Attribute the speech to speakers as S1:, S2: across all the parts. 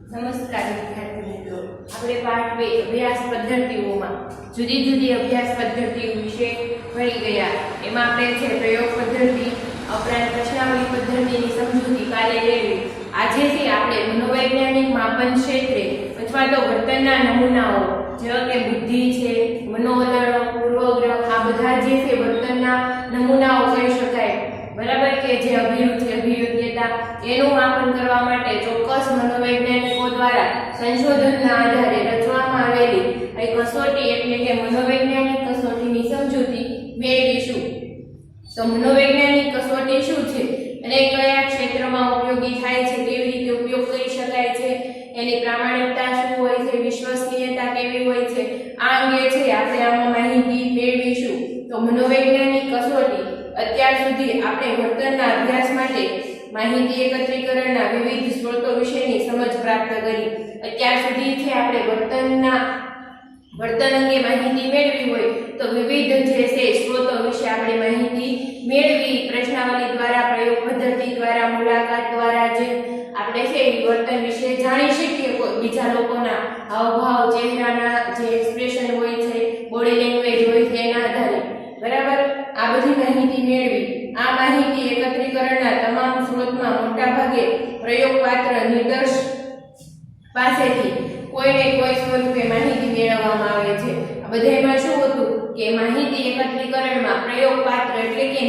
S1: નમસ્કાર વિદ્યાર્થી મિત્રો, આપણે પાઠ 2 અભ્યાસ પદ્ધતિઓમાં જુદી જુદી અભ્યાસ પદ્ધતિઓ વિશે ભણી ગયા. એમાં આપણે છે પ્રયોગ પદ્ધતિ ઉપરાંત પ્રશ્નાવલી પદ્ધતિની સમજૂતી કાલે લેવી. આજેથી આપણે મનોવૈજ્ઞાનિક માપન ક્ષેત્રે અથવા તો વર્તનના નમૂનાઓ જેવા કે બુદ્ધિ છે, મનોવલણો, પૂર્વગ્રહ, આ બધા જે છે વર્તનના નમૂનાઓ કહી શકાય. બરાબર કે જે અભિરુચિ, અભિયોગ્યતા એનું માપન કરવા માટે ચોક્કસ મનોવૈજ્ઞાનિકો દ્વારા સંશોધનના આધારે રચવામાં આવેલી એક કસોટી એટલે કે મનોવૈજ્ઞાનિક કસોટીની સમજૂતી મેળવીશું. તો મનોવૈજ્ઞાનિક કસોટી શું છે અને કયા ક્ષેત્રમાં ઉપયોગી થાય છે, કેવી રીતે ઉપયોગ કરી શકાય છે, એની પ્રામાણિકતા શું હોય છે, વિશ્વસનીયતા કેવી હોય છે, આ અંગે છે આપણે આમાં માહિતી મેળવીશું. તો મનોવૈજ્ઞાનિક કસોટી અત્યાર સુધી આપણે વર્તનના અભ્યાસ માટે માહિતી એકત્રીકરણના વિવિધ સ્ત્રોતો વિશેની સમજ પ્રાપ્ત કરી. અત્યાર સુધી છે આપણે વર્તન અંગે માહિતી મેળવી હોય તો વિવિધ જે છે સ્ત્રોતો વિશે આપણે માહિતી મેળવી. પ્રશ્નાવલી દ્વારા, પ્રયોગ પદ્ધતિ દ્વારા, મુલાકાત દ્વારા જે આપણે છે વર્તન વિશે જાણી શકીએ. બીજા લોકોના હાવભાવ, ચહેરાના જે એક્સપ્રેશન હોય છે, બોડી લેંગ્વેજ હોય છે એના આધારે બરાબર આ બધી માહિતી મેળવી. આ માહિતી એકત્રીકરણના તમામ સ્ત્રોતમાં મોટાભાગે પ્રયોગપાત્ર નિદર્શ પાસેથી કોઈને કોઈ સ્વરૂપે માહિતી મેળવવામાં આવે છે. આ બધામાં શું હતું કે માહિતી એકત્રીકરણમાં પ્રયોગપાત્ર એટલે કે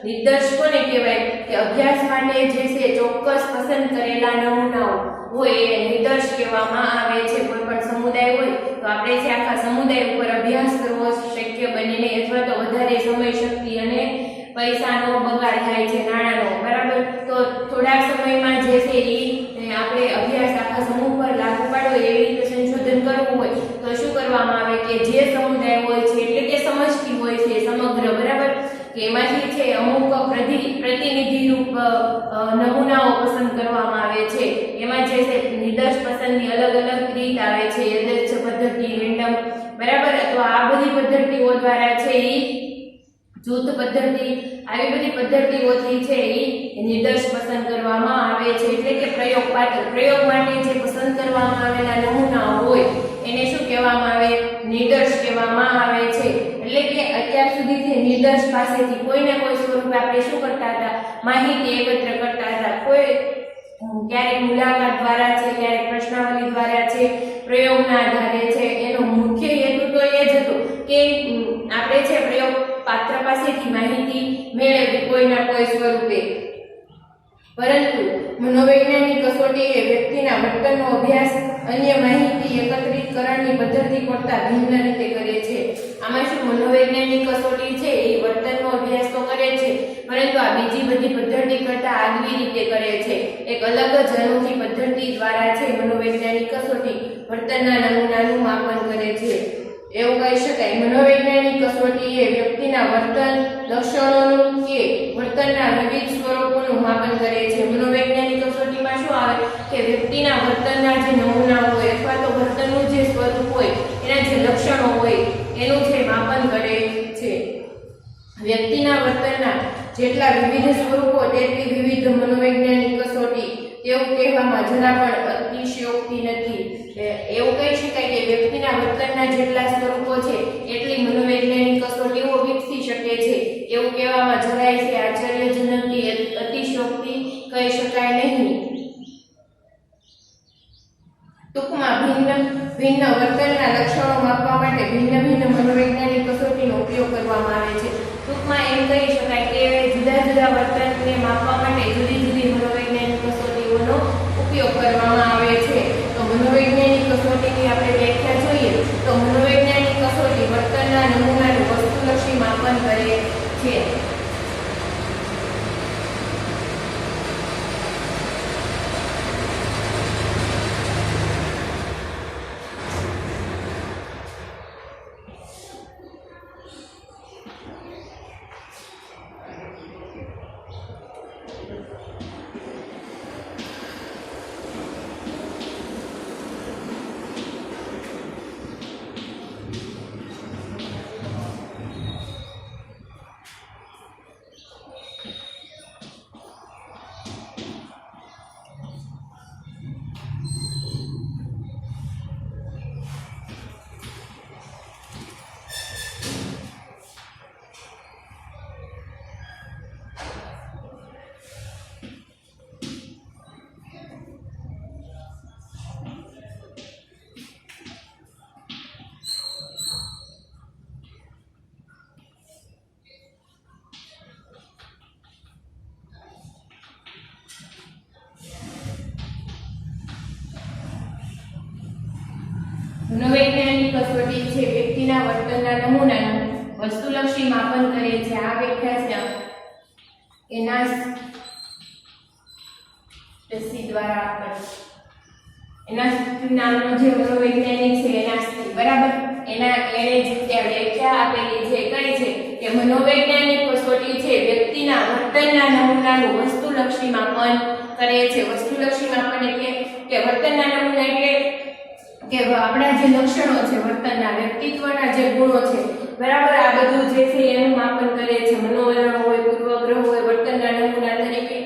S1: નિદર્શ કોને કહેવાય કે અભ્યાસ માટે જે છે ચોક્કસ પસંદ કરેલા નમૂનાઓ હોય એ નિદર્શ કહેવામાં આવે છે. કોઈ પણ સમુદાય હોય તો આપણે છે આખા સમુદાય ઉપર અભ્યાસ કરવો શક્ય બને નહીં, અથવા તો વધારે સમય, શક્તિ અને પૈસાનો બગાડ થાય છે, નાણાંનો. બરાબર, તો થોડાક સમયમાં જે છે એ આપણે અભ્યાસ આખા સમૂહ પર લાગુ પાડવો એવી રીતે સંશોધન કરવું હોય તો શું કરવામાં આવે કે જે સમુદાય હોય છે એટલે કે સમષ્ટિ હોય છે સમગ્ર, બરાબર કે એમાંથી છે અમુક પ્રતિનિધિરૂપ નમૂનાઓ પસંદ કરવામાં આવે છે. એમાં જે છે નિદર્શ પસંદની અલગ અલગ રીત આવે છે, યથેચ્છ પદ્ધતિ, રેન્ડમ, બરાબર. તો આ બધી પદ્ધતિઓ દ્વારા છે એ જૂથ પદ્ધતિ, આવી બધી પદ્ધતિઓથી છે એ નિદર્શ પસંદ કરવામાં આવે છે એટલે કે પ્રયોગપાત્ર. પ્રયોગ માટે જે પસંદ કરવામાં આવેલા નમૂનાઓ હોય એને શું કહેવામાં આવે? નિદર્શ કહેવામાં આવે છે. એટલે કે અત્યાર સુધીથી નિદર્શ પાસેથી કોઈને કોઈ સ્વરૂપે આપણે શું કરતા હતા? માહિતી એકત્ર કરતા હતા. કોઈ ક્યારેક મુલાકાત દ્વારા છે, ક્યારેક પ્રશ્નાવલી દ્વારા છે, પ્રયોગના આધારે છે. એનો મુખ્ય હેતુ તો એ જ હતો કે આપણે છે પ્રયોગ પાત્ર પાસેથી માહિતી મેળવવી કોઈના કોઈ સ્વરૂપે. પરંતુ મનોવૈજ્ઞાનિક કસોટી એ વ્યક્તિના વર્તનનો અભ્યાસ અન્ય માહિતી એકત્રીકરણની પદ્ધતિ કરતાં ભિન્ન રીતે કરે છે. આમાં શું મનોવૈજ્ઞાનિક કસોટી છે એ વર્તનનો અભ્યાસ તો કરે છે, પરંતુ આ બીજી બધી પદ્ધતિ કરતાં આગવી રીતે કરે છે. એક અલગ જ અનોખી પદ્ધતિ દ્વારા છે મનોવૈજ્ઞાનિક કસોટી વર્તનના નમૂનાનું માપન કરે છે. એવું કહી શકાય મનોવૈજ્ઞાનિક કસોટી એ વ્યક્તિના વર્તન, લક્ષણોનું કે વર્તનના વિવિધ સ્વરૂપોનું માપન કરે છે. મનોવૈજ્ઞાનિક કસોટીમાં શું આવે કે વ્યક્તિના વર્તનના જે નમૂના હોય અથવા તો વર્તનનું જે સ્વરૂપ હોય એના જે લક્ષણો હોય એનું જે માપન કરે છે. વ્યક્તિના વર્તનના જેટલા વિવિધ સ્વરૂપો તેટલી વિવિધ મનોવૈજ્ઞાનિક કસોટી તેવું કહેવામાં જરા પણ અતિશયોક્તિ નથી. એવું કહી શકાય કે વ્યક્તિના વર્તનના જેટલા સ્વરૂપો છે એટલી મનોવૈજ્ઞાનિક કસોટીઓ વિકસી શકે છે. એવું કહેવામાં જરાય છે આશ્ચર્યજનક કે અતિશયોક્તિ કહી શકાય નહીં. ટૂંકમાં ભિન્ન વર્તનના લક્ષણો માપવા માટે ભિન્ન મનોવૈજ્ઞાનિક કસોટીનો ઉપયોગ કરવામાં આવે છે. ટૂંકમાં એમ કહી શકાય કે જુદા જુદા વર્તનને માપવા માટે જુદી જુદી મનોવૈજ્ઞાનિક કસોટીઓનો ઉપયોગ કરવામાં આવે છે. તો મનોવૈજ્ઞાનિક કસોટીની આપણે વ્યાખ્યા જોઈએ તો મનોવૈજ્ઞાનિક કસોટી વર્તનના નમૂનાનું વસ્તુલક્ષી માપન કરે છે. મનોવૈજ્ઞાનિક કસોટી છે વ્યક્તિના વર્તનના નમૂનાનું વસ્તુલક્ષી માપન કરે છે. આ વ્યાખ્યા છે એના દ્વારા આપેલ. એના નામનો જે મનોવૈજ્ઞાનિક છે એના બરાબર એણે જે વ્યાખ્યા આપેલી છે કઈ છે કે મનોવૈજ્ઞાનિક કસોટી છે વ્યક્તિના વર્તનના નમૂનાનું વસ્તુલક્ષી માપન કરે છે. વસ્તુલક્ષી માપન એટલે કે વર્તનના નમૂના એટલે કે આપણા જે લક્ષણો છે વર્તનના વ્યક્તિત્વના જે ગુણો છે બરાબર આ બધું જે છે એનું માપન કરે છે. મનોવલણો હોય, પૂર્વગ્રહ હોય, વર્તનના નમૂના તરીકે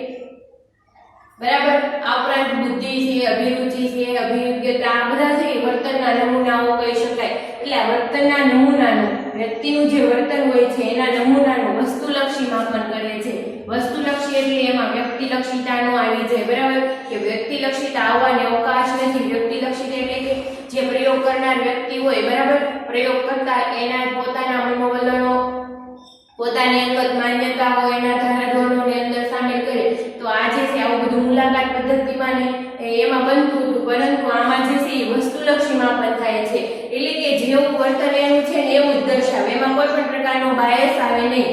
S1: બરાબર. આ ઉપરાંત બુદ્ધિ છે, અભિરુચિ છે, અભિયોગ્યતા આ બધા છે વર્તનના નમૂનાઓ કહી શકાય. એટલે આ વર્તનના નમૂનાનું વ્યક્તિનું જે વર્તન હોય છે એના નમૂનાનું વસ્તુલક્ષી માપન કરે છે. વસ્તુલક્ષી એટલે એમાં વ્યક્તિલક્ષીતા નો આવી જાય બરાબર કે વ્યક્તિલક્ષીતા આવવાની અવકાશ નથી. વ્યક્તિલક્ષીતા એટલે કે જે પ્રયોગ કરનાર વ્યક્તિ હોય બરાબર પ્રયોગ કરતા એના પોતાના મનોવલણો પોતાની અંગત માન્યતાઓ એના ધારાધોરણોની અંદર સામેલ કરે તો આ જે છે આવું બધું મુલાકાત પદ્ધતિમાં ને એમાં બનતું હતું. પરંતુ આમાં જે છે એ વસ્તુલક્ષી માપન થાય છે એટલે કે જેવું વર્તન એનું છે ને એવું જ દર્શાવે. એમાં કોઈ પણ પ્રકારનો બાયસ આવે નહીં.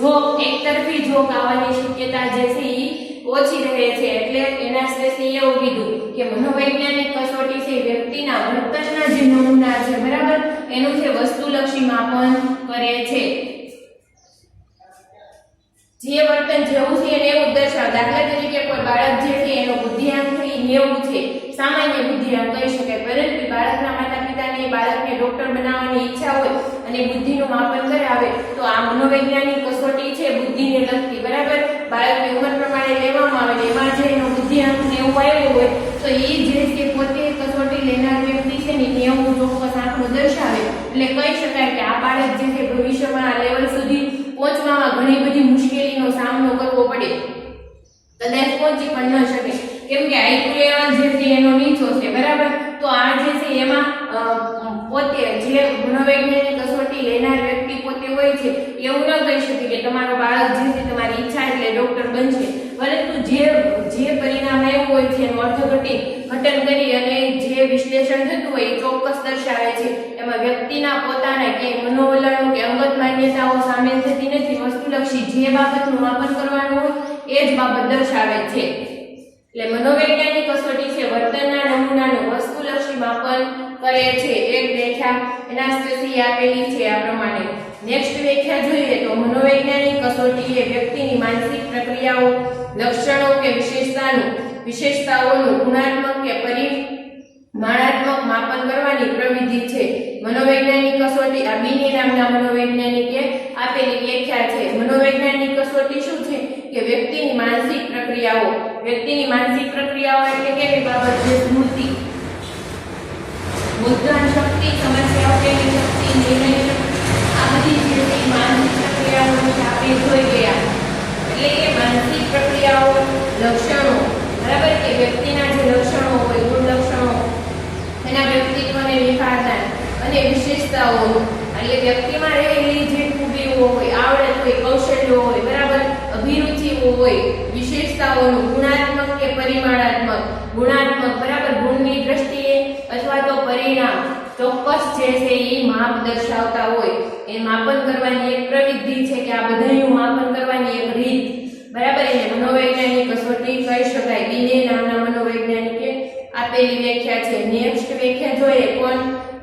S1: જો એકતરફી જોક આવવાની શક્યતા જે છે એ ઓછી રહે છે. એટલે એના સ્પેસે એવું કીધું કે મનોવૈજ્ઞાનિક કસોટી છે વ્યક્તિના વર્તનના જે નમૂના છે બરાબર એનું જે વસ્તુલક્ષી માપન કરે છે. જે વર્તન જેવું છે એને એવું દર્શાવે. દાખલા તરીકે કોઈ બાળક જે છે એનો બુદ્ધિઆંક 90 છે સામાન્ય બુદ્ધિઆંક કહી શકાય. પરંતુ બાળકના માતા પિતાને બાળકને ડોક્ટર બનાવવાની ઈચ્છા હોય અને બુદ્ધિનું માપન કરાવે તો આ મનોવૈજ્ઞાનિક કસોટી છે બુદ્ધિને લગતી બરાબર બાળકની ઉંમર પ્રમાણે લેવામાં આવે. એમાં જે એનો બુદ્ધિઆંક 90 આવ્યો હોય તો એ જે છે પોતે કસોટી લેનાર વ્યક્તિ છે ને 90 ચોક્કસ આંકડો દર્શાવે. એટલે કહી શકાય કે આ બાળક જે છે ભવિષ્યમાં આ લેવલ સુધી પહોંચવામાં ઘણી બધી મુશ્કેલીનો સામનો કરવો પડે. કદાચ પહોંચી પણ ન શકે કેમ કે આઈક્યુ લેવલ જે છે એનો નીચો છે બરાબર. તો આ જે છે એમાં પોતે જે મનોવૈજ્ઞાનિક કસોટી લેનાર વ્યક્તિ પોતે હોય છે એવું ન કહી શકે કે તમારો બાળક જે છે તમારી ઈચ્છા એટલે ડોક્ટર બનશે. પરંતુ જે પરિણામ આવ્યું હોય છે એનું અર્થઘટન કરી અને જે વિશ્લેષણ થતું હોય એ ચોક્કસ દર્શાવે છે. એમાં વ્યક્તિના પોતાના કે મનોવલણો કે અંગત માન્યતાઓ સામેલ થતી નથી. વસ્તુલક્ષી જે બાબતનું માપન કરવાનું હોય એ જ બાબત દર્શાવે છે. એટલે મનોવૈજ્ઞાનિક કસોટી છે વર્તનના નમૂનાનું વસ્તુલક્ષી માપન કરે છે. એક વ્યાખ્યા એના સ્પેસી આપેલી છે આ પ્રમાણે. નેક્સ્ટ વ્યાખ્યા જોઈએ તો મનોવૈજ્ઞાનિક કસોટી એ વ્યક્તિની માનસિક પ્રક્રિયાઓ લક્ષણો કે વિશેષતાઓનું ગુણાત્મક કે પરિમાણાત્મક માપન કરવાની પ્રવિધિ છે. મનોવૈજ્ઞાનિક કસોટી આ બીની નામના મનોવૈજ્ઞાનિકે આપેલી વ્યાખ્યા છે. મનોવૈજ્ઞાનિક કસોટી શું છે કે વ્યક્તિની માનસિક પ્રક્રિયાઓ એટલે કેવી બાબત છે સ્મૃતિ મુદ્રણ શક્તિ સમસ્યાઓ કેવી શક્તિ નિર્ણય આ બધી જે માનસિક પ્રક્રિયાઓ આપણે જોઈ ગયા. એટલે કે માનસિક પ્રક્રિયાઓ લક્ષણો બરાબર કે વ્યક્તિના જે લક્ષણો હોય ગુણ લક્ષણો એના વ્યક્તિત્વને નિખારતા અને વિશેષતાઓ એટલે વ્યક્તિમાં રહેલી જે ખૂબીઓ હોય આવડત હોય કૌશલ્યો હોય બરાબર અભિરુચિઓ હોય વિશેષતાઓનું ગુણાત્મક કે પરિમાણાત્મક ગુણાત્મક બરાબર ગુણની દ્રષ્ટિએ અથવા તો પરિણામ ચોક્કસ જે છે એ માપ દર્શાવતા હોય એ માપન કરવાની એક પ્રવિધિ છે કે આ બધાનું માપન કરવાની એક રીત બરાબર એને મનોવૈજ્ઞાનિક કસોટી કહી શકાય. બીને નામના મનોવૈજ્ઞાનિકે આપેલી વ્યાખ્યા છે. નેક્સ્ટ વ્યાખ્યા જોઈએ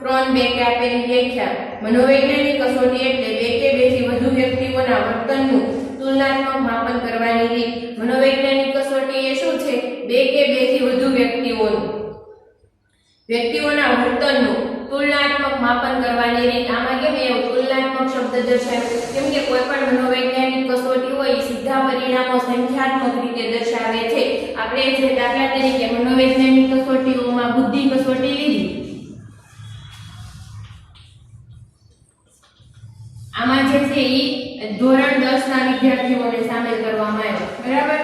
S1: ક્રોનબેકે આપેલી વ્યાખ્યા. મનોવૈજ્ઞાનિક કસોટી એટલે બે કે બેથી વધુ વ્યક્તિઓના વર્તનનું તુલનાત્મક માપન કરવાની રીત. મનોવૈજ્ઞાનિક કસોટી એ શું છે બે કે બેથી વધુ વ્યક્તિઓના વર્તનનું તુલનાત્મક માપન કરવાની રીત. આમાં કેમ એવું તુલનાત્મક શબ્દ દર્શાવે કેમ કે કોઈ પણ મનોવૈજ્ઞાનિક કસોટી હોય એ સીધા પરિણામો સંખ્યાત્મક રીતે દર્શાવે છે. આપણે જે દાખલા તરીકે મનોવૈજ્ઞાનિક કસોટીઓમાં બુદ્ધિ કસોટી લીધી આમાં જે છે એ ધોરણ 10 ના વિદ્યાર્થીઓને સામેલ કરવામાં આવ્યો બરાબર.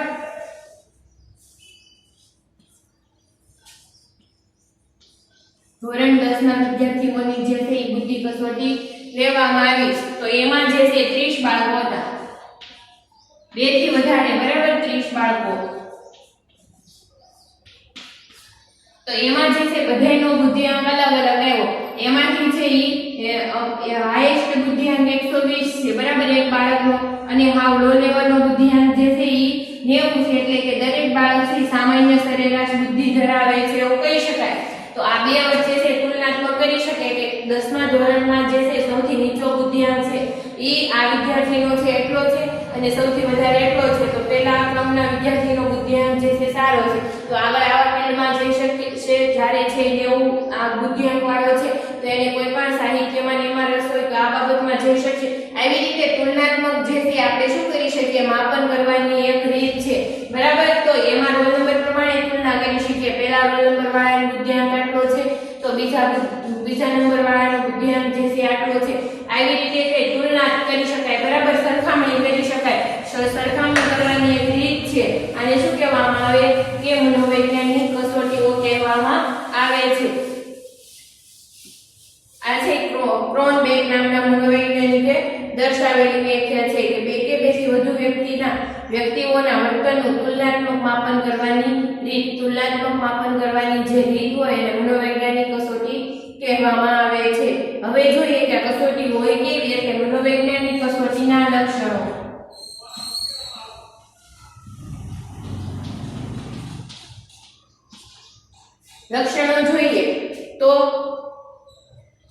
S1: ધોરણ 10 ના વિદ્યાર્થીઓની જે છે એ બુદ્ધિ કસોટી લેવામાં આવી તો એમાં જે છે 30 બાળકો હતા. 2 થી વધારે બરાબર 30 બાળકો તો એમાં જે છે બધાયનો બુદ્ધિઆંક અલગ અલગ આવ્યો, એમાંથી છે ઈ હાઈએસ્ટ બુદ્ધિઆંક 120 છે બરાબર એક બાળકનો, અને હાવ લો લેવલનો બુદ્ધિઆંક જે છે ઈ 90 છે, એટલે કે દરેક બાળક છે સામાન્ય સરેરાશ બુદ્ધિ ધરાવે છે એવું કહી શકાય. તો આ બે વચ્ચે છે તુલનાત્મક કરી શકે કે 10મા ધોરણમાં જે છે સૌથી નીચો બુદ્ધિઆંક છે ઈ આ વિદ્યાર્થીનો છે એટલો છે અને સૌથી વધારે એટલો છે. તો પહેલા ક્રમના વિદ્યાર્થીનો બુદ્ધિઆંક જે છે સારો છે, તો આગળ આવા ફિલ્ડમાં જઈ શકે છે. જ્યારે છે 90 આ બુદ્ધિઆંક વાળો છે તો એને કોઈ પણ સાહિત્યમાં ને એમાં રસ હોય તો આ બાબતમાં જઈ શકશે. આવી રીતે તુલનાત્મક જે છે આપણે શું કરી શકીએ, માપન કરવાની એક રીત છે બરાબર. તો એમાં રોલ નંબર પ્રમાણે તુલના કરી શકીએ. પહેલા રોલ નંબર વાળાનો બુદ્ધિઆંક આટલો છે તો બીજા નંબર વાળાનો બુદ્ધિઆંક જે છે આટલો છે. આવી રીતે તે તુલના કરી શકાય બરાબર, સરખામણી કરી શકાય. સરખામણી કરવાની એક રીત છે. આને શું કહેવામાં આવે કે મનોવૈજ્ઞાનિક કસોટીઓ કહેવામાં આવે છે. આ છે ક્રોનબેક નામના મનોવૈજ્ઞાનિકે દર્શાવેલી વ્યાખ્યા છે કે બે કે બેથી વધુ વ્યક્તિઓના વર્તનનું તુલનાત્મક માપન કરવાની રીત. તુલનાત્મક માપન કરવાની જે રીત હોય એને મનોવૈજ્ઞાનિક કસોટી કહેવામાં આવે છે. હવે જોઈએ કે આ કસોટી હોય કેવી, એટલે મનોવૈજ્ઞાનિક કસોટીના લક્ષણો. લક્ષણો જોઈએ તો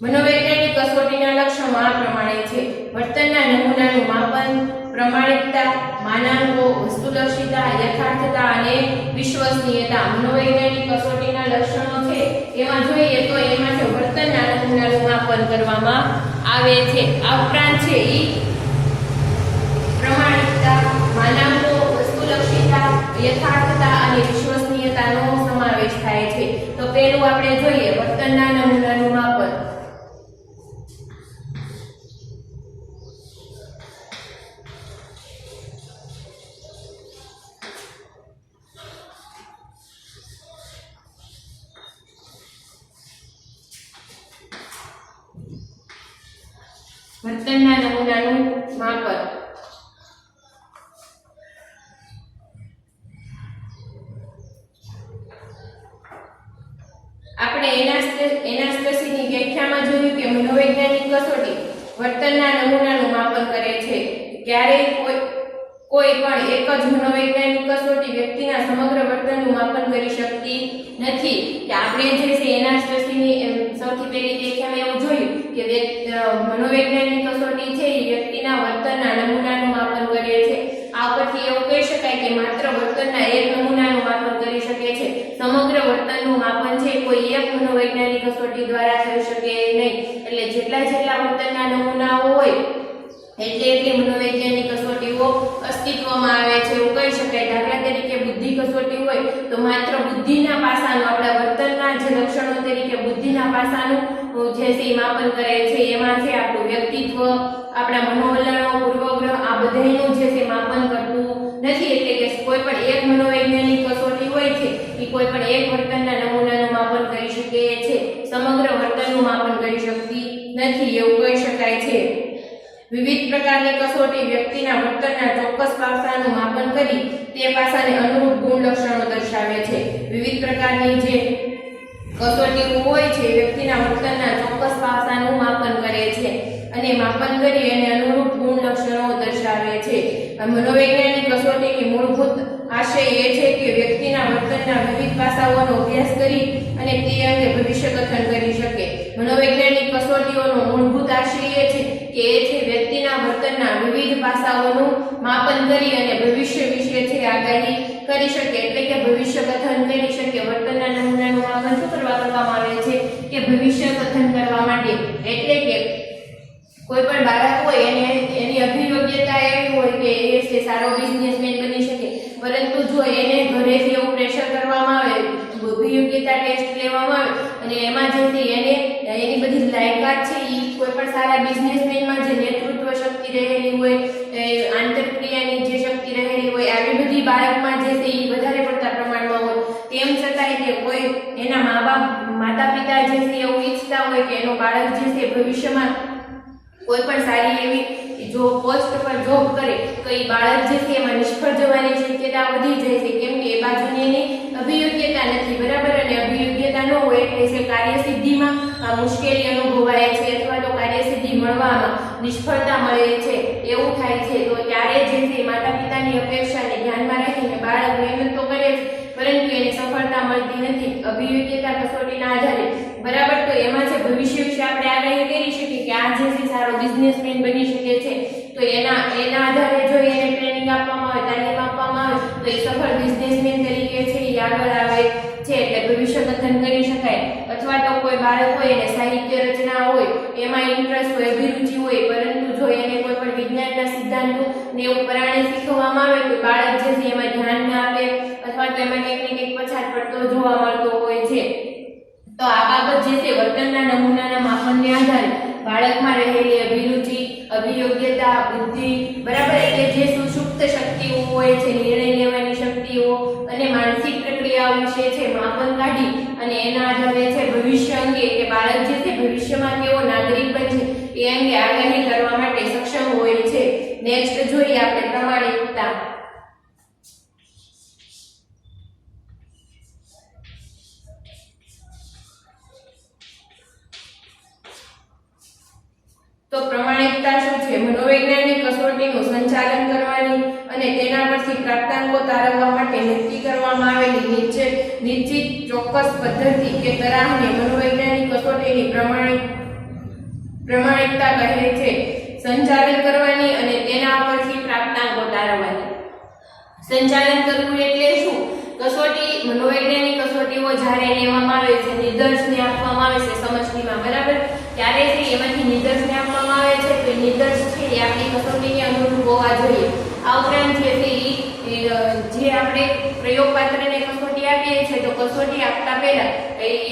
S1: મનોવૈજ્ઞાનિક કસોટીના લક્ષણો આ પ્રમાણે છે. વર્તનના નમૂનાનું માપન, પ્રમાણિકતા, માનાંકો, વસ્તુલક્ષિતા, યથાર્થતા અને વિશ્વસનીયતા. મનોવૈજ્ઞાનિક કસોટીના લક્ષણો છે એમાં જોઈએ તો એમાં છે વર્તનના નમૂનાનું માપન કરવામાં આવે છે. આ ઉપરાંત છે ઈ પ્રમાણિકતા, માનાંકો, વસ્તુલક્ષિતા, યથાર્થતા અને વિશ્વસનીયતાનો સમાવેશ થાય છે. તો પહેલું આપણે જોઈએ વર્તનના નમૂનાનું માપન. વર્તનના નમૂનાનું માપન. આપણે એનાસ્ટસીની વ્યાખ્યામાં જોયું કે મનોવૈજ્ઞાનિક કસોટી વર્તનના નમૂનાનું માપન કરે છે. ક્યારેય કોઈ પણ એક જ મનોવૈજ્ઞાનિક કસોટી વ્યક્તિના સમગ્ર વર્તનનું માપન કરી શકતી નથી. કે આપણે જે છે એનાસ્ટસીની સૌથી પહેલી વ્યાખ્યામાં એવું જોયું કે મનોવૈજ્ઞાનિક કસોટી છે એ વ્યક્તિના વર્તનના નમૂનાનું માપન કરે છે. આ પરથી એવું કહી શકાય કે માત્ર વર્તનના એક નમૂનાનું માપન કરી શકે છે. સમગ્ર વર્તનનું માપન છે કોઈ એક મનોવૈજ્ઞાનિક કસોટી દ્વારા થઈ શકે નહીં. એટલે જેટલા વર્તનના નમૂનાઓ હોય એટલી મનોવૈજ્ઞાનિક કસોટીઓ અસ્તિત્વમાં આવે છે એવું કહી શકાય. દાખલા તરીકે બુદ્ધિ કસોટી હોય તો માત્ર બુદ્ધિના પાસાનું, આપણા વર્તનના જે લક્ષણો તરીકે બુદ્ધિના પાસાનું જે છે માપન કરે છે. એમાં છે આપણું વ્યક્તિત્વ, આપણા મનોવલણો, પૂર્વગ્રહ, આ બધાનું જે છે માપન કરતું નથી. એટલે કે કોઈ પણ એક મનોવૈજ્ઞાનિક કસોટી હોય છે એ કોઈ પણ એક વર્તનના નમૂનાનું માપન કરી શકે છે, સમગ્ર વર્તનનું માપન કરી શકતી નથી એવું કહી શકાય છે. વિવિધ પ્રકારની કસોટી વ્યક્તિના વર્તનના ચોક્કસ પાસાનું માપન કરી તે પાસાને અનુરૂપ ગુણ લક્ષણો દર્શાવે છે. વિવિધ પ્રકારની જે કસોટીઓ હોય છે વ્યક્તિના વર્તનના ચોક્કસ પાસાનું માપન કરે છે અને માપન કરી એને અનુરૂપ ગુણ લક્ષણો દર્શાવે છે. મનોવૈજ્ઞાનિક કસોટીની મૂળભૂત આશય એ છે કે વ્યક્તિના વર્તનના વિવિધ પાસાઓનો અભ્યાસ કરી અને તે અંગે ભવિષ્ય કથન કરી શકે. મનોવૈજ્ઞાનિક કસોટીઓનો મૂળભૂત આશય એ છે કે વ્યક્તિના વર્તનના વિવિધ પાસાઓનું માપન કરી અને ભવિષ્ય વિશે છે આગાહી કરી શકે. એટલે કે ભવિષ્ય કથન કરી શકે. વર્તનના નમૂનાનું માપન શું કરવામાં આવે છે કે ભવિષ્ય કથન કરવા માટે. એટલે કે કોઈ પણ બાળક હોય એની અભિયોગ્યતા એવી હોય કે એ છે સારો બિઝનેસમેન બની શકે, પરંતુ જો એને ઘરેથી એવું પ્રેશર કરવામાં આવે, અભિયોગ્યતા ટેસ્ટ લેવામાં આવે અને એમાં જે એને એની બધી લાયકાત છે એ કોઈ પણ સારા બિઝનેસમેનમાં જે નેતૃત્વ શક્તિ રહેલી હોય, આંતરક્રિયાની જે શક્તિ રહેલી હોય, આવી બધી બાળકમાં જે છે એ વધારે પડતા પ્રમાણમાં હોય, તેમ છતાંય કે કોઈ એના માતા પિતા જે છે એવું ઈચ્છતા હોય કે એનો બાળક જે છે ભવિષ્યમાં કોઈ પણ સારી એવી જો પોસ્ટ પર જોબ કરે તો એ બાળક જે છે એમાં નિષ્ફળ જવાની શક્યતા વધી જાય છે. કેમ કે એ બાજુની એની અભિયોગ્યતા નથી, બરાબર. અને અભિયોગ્યતા ન હોય એટલે છે કાર્યસિદ્ધિમાં મુશ્કેલી અનુભવાય છે અથવા તો કાર્યસિદ્ધિ મળવામાં નિષ્ફળતા મળે છે, એવું થાય છે. તો ત્યારે જે છે માતા પિતાની અપેક્ષાને ધ્યાનમાં રાખીને બાળક મહેનત તો કરે છે પરંતુ એને સફળતા મળતી નથી અભિયોગ્યતા કસોટીના આધારે, બરાબર. તો એમાં જે ભવિષ્ય વિશે આપણે આગાહી કરી શકીએ કે આ જે છે સારો બિઝનેસમેન બની શકે છે, તો એના આધારે જો એને ટ્રેનિંગ આપવામાં આવે, તાલીમ આપવામાં આવે તો એ સફળ બિઝનેસમેન તરીકે છે એ આગળ આવે છે, એટલે ભવિષ્ય કથન કરી શકાય. અથવા તો કોઈ બાળક હોય એને સાહિત્ય રચના હોય, એમાં ઇન્ટરેસ્ટ હોય, અભિરુચિ હોય, પરંતુ જો એને કોઈ પણ વિજ્ઞાનના સિદ્ધાંતો ને એવું પરાણે શીખવવામાં આવે તો બાળક જે છે એમાં ધ્યાન ના આપે અથવા તો એમાં કંઈક ને કંઈક પછાત પડતો જોવા મળતો હોય છે. તો આ બાબત જે છે વર્તનના નમૂનાના માપનને આધારે બાળકમાં રહેલી અભિરુચિ, અભિયોગ્યતા, બુદ્ધિ, બરાબર, એટલે જે સુષુપ્ત શક્તિઓ હોય છે, નિર્ણય લેવાની શક્તિઓ અને માનસિક પ્રક્રિયાઓ વિશે છે માપન કાઢી અને એના આધારે છે ભવિષ્ય અંગે કે બાળક જે છે ભવિષ્યમાં કેવો નાગરિક બનશે એ અંગે આગાહી કરવા માટે સક્ષમ હોય છે. નેક્સ્ટ જોઈએ આપણે પ્રમાણિકતા. તો પ્રમાણિકતા શું છે? મનોવૈજ્ઞાનિક કસોટીનું સંચાલન કરવાની અને તેના પરથી પ્રાપ્તાંકો તારવવા માટે નક્કી કરવામાં આવેલી નિશ્ચિત ચોક્કસ પદ્ધતિ કે તરાહને મનોવૈજ્ઞાનિક કસોટીની પ્રમાણિકતા કહે છે. સંચાલન કરવાની અને તેના પરથી પ્રાપ્તાંકો તારવવાની. સંચાલન કરવું એટલે શું? કસોટી, મનોવૈજ્ઞાનિક કસોટીઓ જ્યારે લેવામાં આવે છે, નિદર્શને આપવામાં આવે છે સમષ્ટિમાં, બરાબર, ત્યારે એમાંથી નિદર્શને આપવામાં આવે છે તો નિદર્શ છે એ આપણી કસોટીને અનુરૂપ હોવા જોઈએ. આ ઉપરાંત જે આપણે પ્રયોગપાત્રને કસોટી આપીએ છીએ તો કસોટી આપતા પહેલા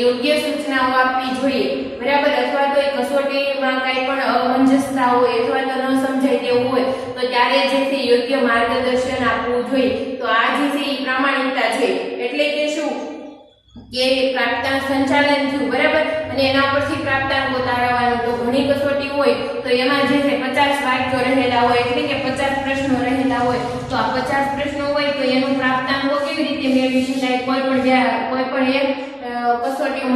S1: યોગ્ય સૂચનાઓ આપવી જોઈએ, બરાબર. અથવા તો એ કસોટીમાં કંઈ પણ અમંજસતા હોય અથવા તો ન સમજાય તેવું હોય તો ત્યારે જે છે યોગ્ય માર્ગદર્શન આપવું જોઈએ. તો આ જે છે એ પ્રામાણિકતા છે. એટલે કે શું કે પ્રાપ્તાંક સંચાલન થયું, બરાબર, અને એના પરથી પ્રાપ્તાંકો તારવવાનું. તો ઘણી કસોટી હોય તો એમાં જે છે 50 વાક્યો રહેલા હોય, એટલે કે 50 પ્રશ્નો રહેલા હોય. તો આ 50 પ્રશ્નો હોય તો એનું પ્રાપ્તાંકો કેવી રીતે મેળવી શકાય? કોઈ પણ એક કસોટી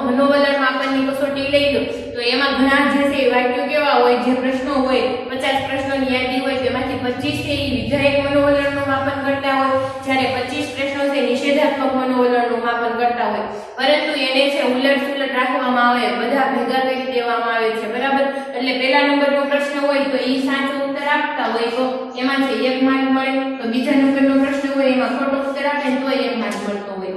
S1: મનોવલણ માપનની કસોટી લઈ લો તો એમાં ઘણા જે છે વાક્યો કેવા હોય, જે પ્રશ્નો હોય 50 પ્રશ્નોની યાદી હોય તેમાંથી 25 છે એ વિધાયક મનોવલણનું માપન કરતા હોય, જ્યારે 25 પ્રશ્નો છે નિષેધાત્મક મનોવલણનું માપન કરતા હોય. પરંતુ એને છે ઉલટ રાખવામાં આવે, બધા ભેગા કરી દેવામાં આવે છે, બરાબર. એટલે પહેલા નંબરનો પ્રશ્ન હોય તો એ સાચો ઉત્તર આપતા હોય તો એમાં છે 1 માર્ક મળે, તો બીજા નંબરનો પ્રશ્ન હોય એમાં ખોટો ઉત્તર આપે તો 1 માર્ક મળતો હોય,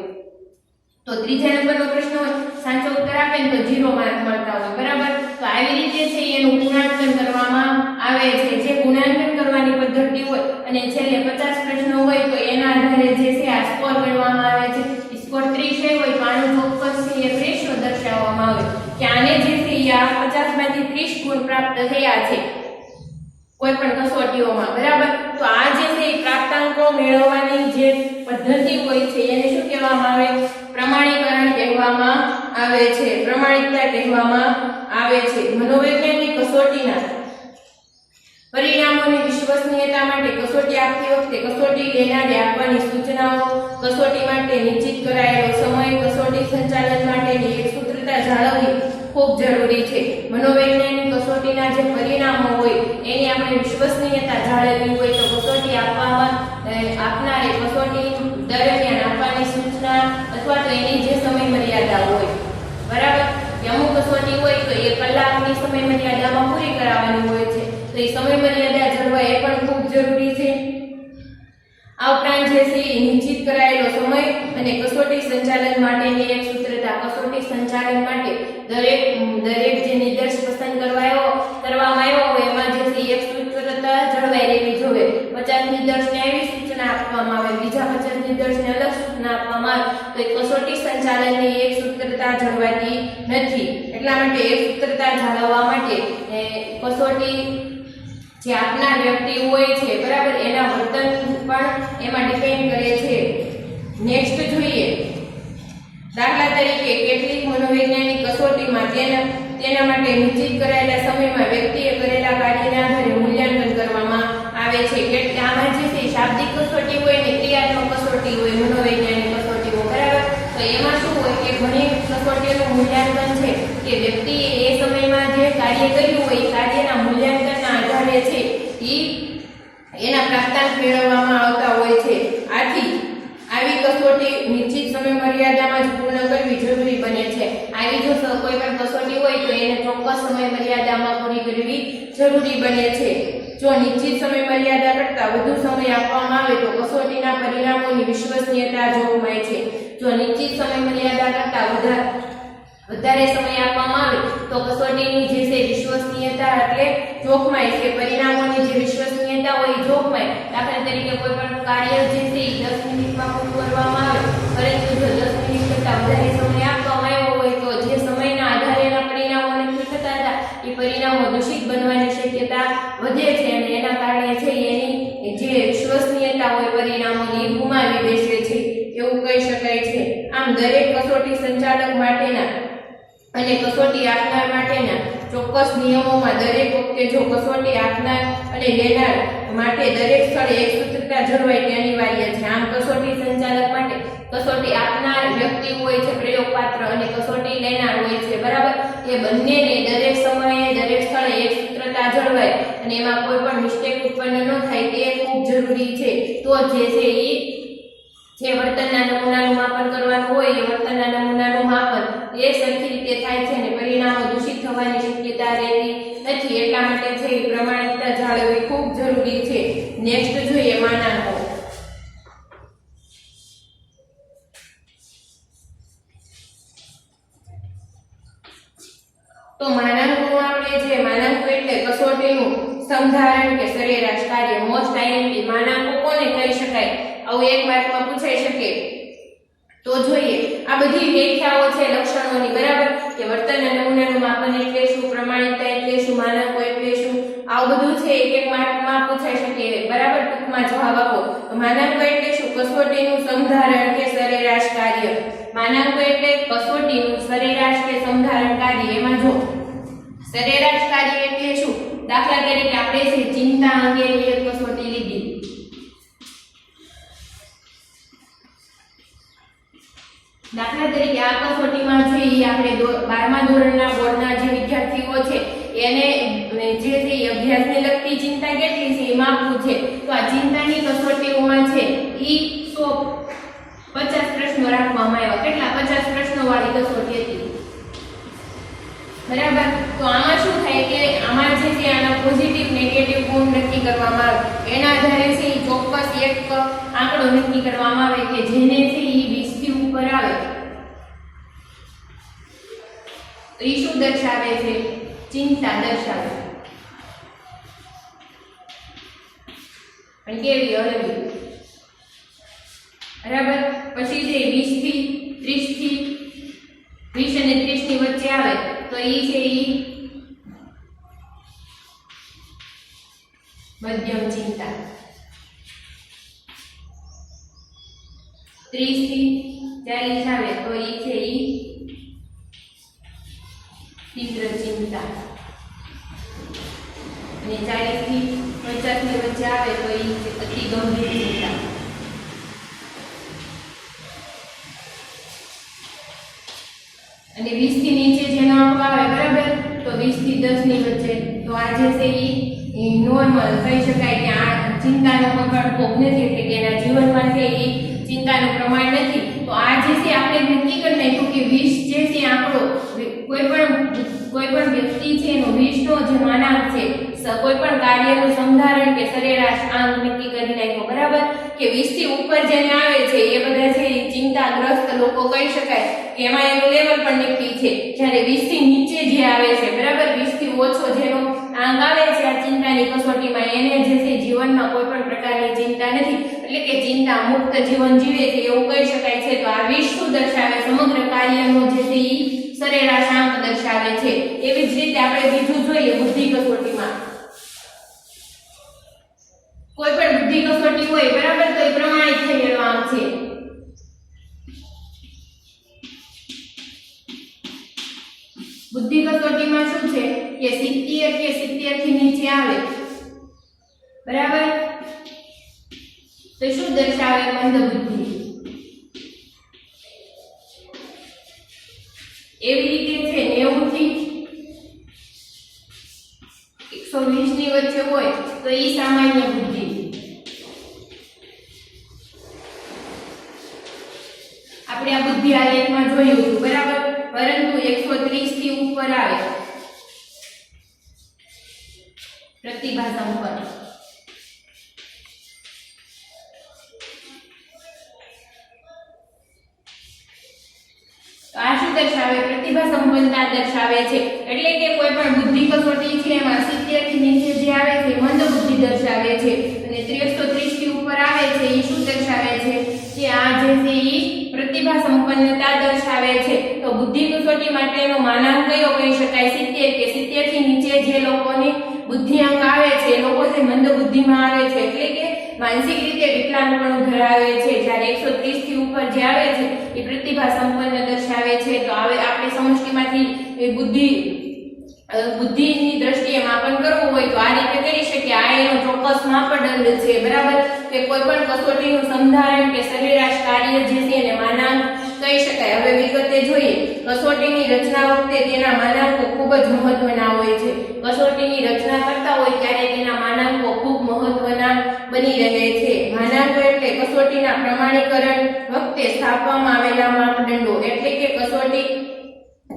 S1: તો ત્રીજા નંબરનો પ્રશ્ન હોય સાચો ઉત્તર આપે તો 0 માર્ક મળતા હોય, બરાબર. તો આવી રીતે છે એનું ગુણાંકન કરવામાં આવે છે. જે ગુણાંકન કરવાની પદ્ધતિ હોય અને છેલ્લે 50 પ્રશ્નો હોય તો એના આધારે જે છે આ સ્કોર ગણવામાં આવે છે. સ્કોર 30 હોય તો આનું ચોક્કસ છે એક રેશિયો દર્શાવવામાં આવે કે આને જે છે આ 50 માંથી 30 ગુણ પ્રાપ્ત થયા છે કોઈ પણ કસોટીઓમાં, બરાબર. તો આ જે છે પ્રાપ્તાંકો મેળવવાની જે પદ્ધતિ હોય છે એને શું કહેવામાં આવે? પ્રમાણીકરણ કહેવામાં આવે છે, પ્રમાણિકતા કહેવામાં આવે છે. મનોવૈજ્ઞાનિક કસોટીના પરિણામોની વિશ્વસનીયતા માટે કસોટી આપતી વખતે કસોટી લેનારે આપવાની સૂચનાઓ, કસોટી માટે નિશ્ચિત કરાયેલો સમય, કસોટી સંચાલન માટેની એકસૂત્રતા જાળવવી ખૂબ જરૂરી છે. મનોવૈજ્ઞાનિક કસોટીના જે પરિણામો હોય એની આપણે વિશ્વસનીયતા જાળવવી હોય તો કસોટી આપનારે કસોટી દરમિયાન આપવાની સૂચના અથવા તો એની જે સમય મર્યાદા હોય, બરાબર. અમુક કસોટી હોય તો 1 કલાકની સમય મર્યાદામાં પૂરી કરાવવાની હોય છે, તો એ સમય મર્યાદા જળવાય એ પણ ખૂબ જરૂરી છે. આ ઉપરાંત જે છે નિશ્ચિત કરાયેલો સમય અને કસોટી સંચાલન માટેની એક સૂત્રતા. કસોટી સંચાલન માટે દરેક જે નિર્દેશ પસંદ કરવામાં આવ્યો હોય એમાં જે છે એક સૂત્રતા જળવાઈ રહેવી જોઈએ. 50 નિર્દેશને એવી સૂચના આપવામાં આવે, બીજા 50 નિર્દેશને અલગ સૂચના આપવામાં આવે તો એ કસોટી સંચાલનની એક સૂત્રતા જળવાતી નથી. એટલા માટે એક સૂત્રતા જાળવવા માટે કસોટી જે આપનાર વ્યક્તિ હોય છે, બરાબર, એના વર્તન પણ એમાં ડિપેન્ડ કરે છે. નેક્સ્ટ જોઈએ. દાખલા તરીકે કેટલીક મનોવૈજ્ઞાનિક કસોટીમાં તેના માટે નિશ્ચિત કરાયેલા સમયમાં વ્યક્તિએ કરેલા કાર્યના આધારે મૂલ્યાંકન કરવામાં આવે છે. આમાં જે છે શાબ્દિક કસોટી હોય ને ક્રિયાત્મક કસોટી હોય મનોવૈજ્ઞાનિક કસોટીઓ, એમાં શું હોય કે ઘણી કસોટીઓનું મૂલ્યાંકન છે કે વ્યક્તિએ એ સમયમાં જે કાર્ય કર્યું હોય એ કાર્યના મૂલ્યાંકનના આધારે છે એના પ્રાપ્તાંક મેળવવામાં આવતા હોય છે. આથી આવી કસોટી નિશ્ચિત સમય મર્યાદામાં જ પૂર્ણ કરવી જરૂરી બને છે. આવી જો કોઈ પણ કસોટી હોય તો એને ચોક્કસ સમય મર્યાદામાં પૂરી કરવી જરૂરી બને છે. જો નિશ્ચિત સમય મર્યાદા કરતાં વધુ સમય આપવામાં આવે તો કસોટીના પરિણામોની વિશ્વસનીયતા જોખમાય છે. જો નિશ્ચિત સમય મર્યાદા કરતાં વધારે સમય આપવામાં આવે તો કસોટીની જે છે વિશ્વસનીયતા એટલે જોખમાય છે. પરિણામોની જે વિશ્વસનીયતા હોય એ જોખમાય. દાખલા તરીકે કોઈ પણ કાર્ય જે છે એ 10 મિનિટમાં પૂરું કરવામાં આવે, પરંતુ જો 10 મિનિટ કરતાં વધારે સમય આપવામાં આવ્યો હોય તો જે સમયના આધારે એના પરિણામો નક્કી થતા હતા એ પરિણામો દૂષિત બનવાની શક્યતા વધે છે અને એના કારણે છે એની જે વિશ્વસનીયતા હોય પરિણામોની ગુમાવી બેસે છે એવું કહી શકાય છે. આમ દરેક કસોટી સંચાલક માટેના અને કસોટી આપનાર માટેના ચોક્કસ નિયમોમાં દરેક વખતે જો કસોટી આપનાર અને લેનાર માટે દરેક સ્થળે એક સૂત્રતા જળવાય તે અનિવાર્ય છે. આમ કસોટી સંચાલક માટે કસોટી આપનાર વ્યક્તિ હોય છે પ્રયોગપાત્ર અને કસોટી લેનાર હોય છે, બરાબર, એ બંનેને દરેક સમયે દરેક સ્થળે એક સૂત્રતા જળવાય અને એમાં કોઈ પણ મિસ્ટેક ઉત્પન્ન ન થાય તે ખૂબ જરૂરી છે. તો જે છે જે વર્તનના નમૂનાનું માપન કરવાનું હોય એ વર્તનના નમૂનાનું માપન એ સરખી રીતે થાય છે અને પરિણામો દૂષિત થવાની શક્યતા રહેતી નથી. એટલા માટે છે એ પ્રમાણિકતા જાળવવી ખૂબ જરૂરી છે. નેક્સ્ટ જોઈએ માનાંકો. તો માનાંકોમાં આપણે જે માનાંકો એટલે કસોટીનું સમધારણ કે સરેરાશ કાર્ય. મોસ્ટ આઈએમપી માનાંકો કોને કહી શકાય આવું એક માર્કમાં પૂછાઈ શકે તો જોઈએ. આ બધી વ્યાખ્યાઓ છે લક્ષણોની, બરાબર, કે વર્તનના નમૂનાનું માપન એટલે શું, પ્રમાણિકતા એટલે શું, માનાંકો એટલે શું, આવું બધું છે એક માર્કમાં પૂછાઈ શકે, બરાબર. ટૂંકમાં જવાબ આપો. તો માનાંકો એટલે શું? કસોટીનું સમધારણ કે સરેરાશ કાર્ય. માનાંકો એટલે કસોટીનું સરેરાશ કે સમધારણ કાર્ય. એમાં જો સરેરાશ કાર્ય એટલે શું, દાખલા તરીકે આપણે છે ચિંતા અંગેની એક કસોટી લીધી. દાખલા તરીકે આ કસોટીમાં છે એ આપણે 12મા ધોરણના બોર્ડના જે વિદ્યાર્થીઓ છે એને જે છે અભ્યાસને લગતી ચિંતા કેટલી છે એ માપવું છે. તો આ ચિંતાની કસોટીઓમાં છે ઈ 150 પ્રશ્નો રાખવામાં આવ્યા. કેટલા? 50 પ્રશ્નો વાળી કસોટી હતી, બરાબર. તો આમાં શું થાય કે આમાં જે છે આના પોઝિટિવ નેગેટિવ ગુણ નક્કી કરવામાં આવે. એના આધારે છે એ ચોક્કસ એક આંકડો નક્કી કરવામાં આવે કે જેને છે એ 20 થી ઉપર આવે તો એ શું દર્શાવે છે? ચિંતા દર્શાવે. પણ કેવી? હળવી, બરાબર. પછી જે 20 થી 20 અને 30 ની વચ્ચે આવે તો એ છે એ મધ્યમ ચિંતા. 30 થી 40 આવે તો એ છે એ તીવ્ર ચિંતા અને 40 થી 50 ની વચ્ચે આવે તો એ અતિ ગંભીર ચિંતા. અને 20 થી નીચે જેનો આંકડો આવે, બરાબર, તો 20 થી 10 ની વચ્ચે તો આ જે છે એ નોર્મલ કહી શકાય કે આ ચિંતાનો કોઈ પણ ભોગ નથી, એટલે કે એના જીવનમાં છે એ ચિંતાનું પ્રમાણ નથી. તો આ જે છે આપણે નક્કી કરી નાખ્યું કે 20 જે છે આંકડો કોઈ પણ વ્યક્તિ છે એનો 20 નો જે માનાંક છે કોઈ પણ કાર્યનું સમધારણ કે સરેરાશ આંક નક્કી કરી નાખ્યો, બરાબર, કે 20 થી ઉપર જેને આવે છે એ બધા છે ચિંતાગ્રસ્ત લોકો કહી શકાય કે એમાં એનું લેવલ પણ નક્કી છે. જ્યારે 20 થી નીચે જે આવે છે, બરાબર, 20 થી ઓછો જેનો આંક આવે છે આ ચિંતાની કસોટીમાં એને જે છે જીવનમાં કોઈ પણ પ્રકારની ચિંતા નથી, એટલે કે ચિંતા મુક્ત જીવન જીવે છે એવું કહી શકાય છે. તો આ 20 શું દર્શાવે? સમગ્ર કાર્યનો જે છે એ સરેરાશ આંક દર્શાવે છે. એવી જ રીતે આપણે બીજું જોઈએ બુદ્ધિ કસોટીમાં. કોઈ પણ બુદ્ધિ કસોટી હોય, બરાબર, તો એ પ્રમાણિત થયેલો આંક છે. બુદ્ધિ કસોટીમાં શું છે કે 70 કે 70 થી નીચે આવે, બરાબર, તો શું દર્શાવે? મંદ બુદ્ધિ. એવી રીતે છે 90 થી 120 ની વચ્ચે હોય તો ઈ સામાન્ય બુદ્ધિ. આપણે આ બુદ્ધિ આલેખમાં જોયું હતું બરાબર, પરંતુ 130 થી ઉપર આવે પ્રતિભા સંપન્ન. આ શું દર્શાવે? પ્રતિભા સંપન્નતા દર્શાવે છે. એટલે કે કોઈ પણ બુદ્ધિ કસોટી છે એમાં 70 થી નીચે જે આવે છે મંદ બુદ્ધિ દર્શાવે છે, અને 130 થી ઉપર આવે છે એ શું દર્શાવે છે? કે આ જે છે એ પ્રતિભા સંપન્નતા દર્શાવે છે. તો બુદ્ધિ કસોટી માટેનો માનાંક કયો કહી શકાય? 70 કે 70 થી નીચે જે લોકોની બુદ્ધિઆંક આવે છે એ લોકો જે મંદ બુદ્ધિમાં આવે છે, એટલે કે માનસિક રીતે વિકલાંગપણું ધરાવે છે. જ્યારે 130 થી ઉપર જે આવે છે એ પ્રતિભા સંપન્ન દર્શાવે છે. તો હવે આપણે સમષ્ટિમાંથી એ બુદ્ધિની દ્રષ્ટિએ માપન કરવું હોય તો આ રીતે કરી શકીએ. આ એનો ચોક્કસ માપદંડ છે બરાબર, કે કોઈ પણ કસોટીનું સંધારણ કે સરેરાશ કાર્ય જે છે એને માનાંક કહી શકાય. હવે વિગતે જોઈએ. કસોટીની રચના વખતે તેના માનાંકો ખૂબ જ મહત્વના હોય છે. કસોટીની રચના કરતા હોય ત્યારે તેના માનાંકો ખૂબ મહત્વના બની રહે છે. માનાંકો એટલે કસોટીના પ્રમાણીકરણ વખતે સ્થાપવામાં આવેલા માપદંડો. એટલે કે કસોટી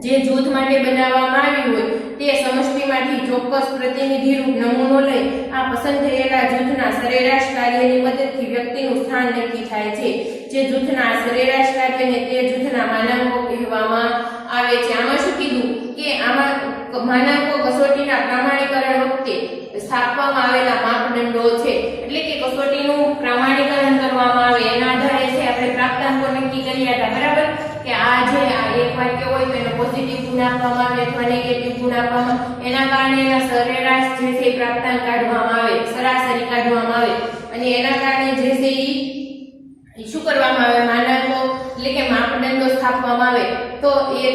S1: જે જૂથ માટે બનાવવામાં આવી હોય તે સમષ્ટિમાંથી ચોક્કસ પ્રતિનિધિરૂપ નમૂનો લઈ આ પસંદ થયેલા જૂથના સરેરાશ કાર્યની મદદથી વ્યક્તિનું સ્થાન નક્કી થાય છે. જે જૂથના સરેરાશ કાર્યને તે જૂથના માનાંકો કહેવામાં આવે છે. આમાં શું કીધું કે આમાં માનાંકો કસોટીના પ્રમાણીકરણ વખતે સ્થાપવામાં આવેલા માપદંડો છે. એટલે કે કસોટીનું પ્રમાણીકરણ કરવામાં આવે એના આધારે છે આપણે પ્રાપ્તાંકો નક્કી કર્યા હતા બરાબર, કે આ જે આ એક વાક્ય હોય તો એનો પોઝિટિવ ગુણ આપવામાં આવે અથવા નેગેટિવ ગુણ આપવામાં, એના કારણે એના સરેરાશ જે છે પ્રાપ્તાંક કાઢવામાં આવે, સરાસરી કાઢવામાં આવે, અને એના કારણે જે છે ઈ શું કરવામાં આવે? માનાંકો એટલે કે માપદંડો સ્થાપવામાં આવે. તો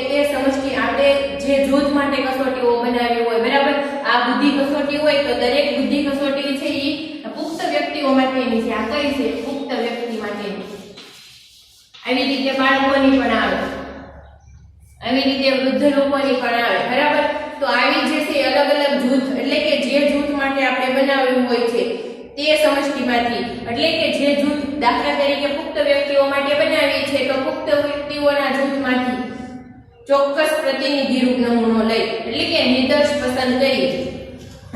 S1: તે સમષ્ટિ આપણે જે જૂથ માટે કસોટીઓ બનાવી હોય બરાબર, આ બુદ્ધિ કસોટી હોય તો દરેક બુદ્ધિ કસોટી છે ઈ પુખ્ત વ્યક્તિઓ માટેની છે. આ કઈ છે? પુખ્ત વ્યક્તિ માટેની. આવી રીતે બાળકોની પણ આવે, આવી રીતે વૃદ્ધ લોકોની પણ આવે બરાબર. તો આવી જે છે અલગ અલગ જૂથ, એટલે કે જે જૂથ માટે આપણે બનાવ્યું હોય છે તે સમષ્ટિમાંથી, એટલે કે જે જૂથ દાખલા તરીકે પુખ્ત વ્યક્તિઓ માટે બનાવીએ છે તો પુખ્ત વ્યક્તિઓના જૂથમાંથી ચોક્કસ પ્રતિનિધિરૂપ નમૂનો લઈ, એટલે કે નિદર્શ પસંદ કરી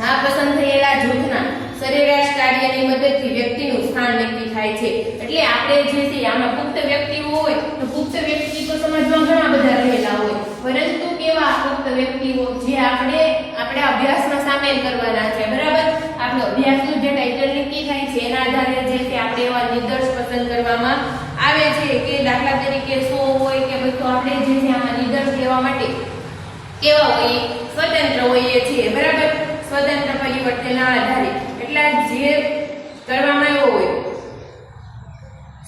S1: આ પસંદ થયેલા જૂથના સરેરાશ કાર્યની મદદથી વ્યક્તિનું સ્થાન નક્કી થાય છે. એટલે આપણે જે છે આમાં પુખ્ત વ્યક્તિઓ હોય તો પુખ્ત વ્યક્તિ તો સમાજમાં ઘણા બધા રહેલા હોય, પરંતુ કેવા પુખ્ત વ્યક્તિઓ જે આપણે અભ્યાસમાં સામેલ કરવાના છે બરાબર. આપણો અભ્યાસનું જે ટાઇટલ નક્કી થાય છે એના આધારે જે છે આપણે એવા નિદર્શ પસંદ કરવામાં આવે છે, કે દાખલા તરીકે 100 હોય કે બધું આપણે જે છે આમાં નિદર્શ લેવા માટે કેવા હોય? સ્વતંત્ર હોઈએ છીએ બરાબર, સ્વતંત્ર પરિવર્તનના આધારે. એટલે જે કરવામાં આવ્યો હોય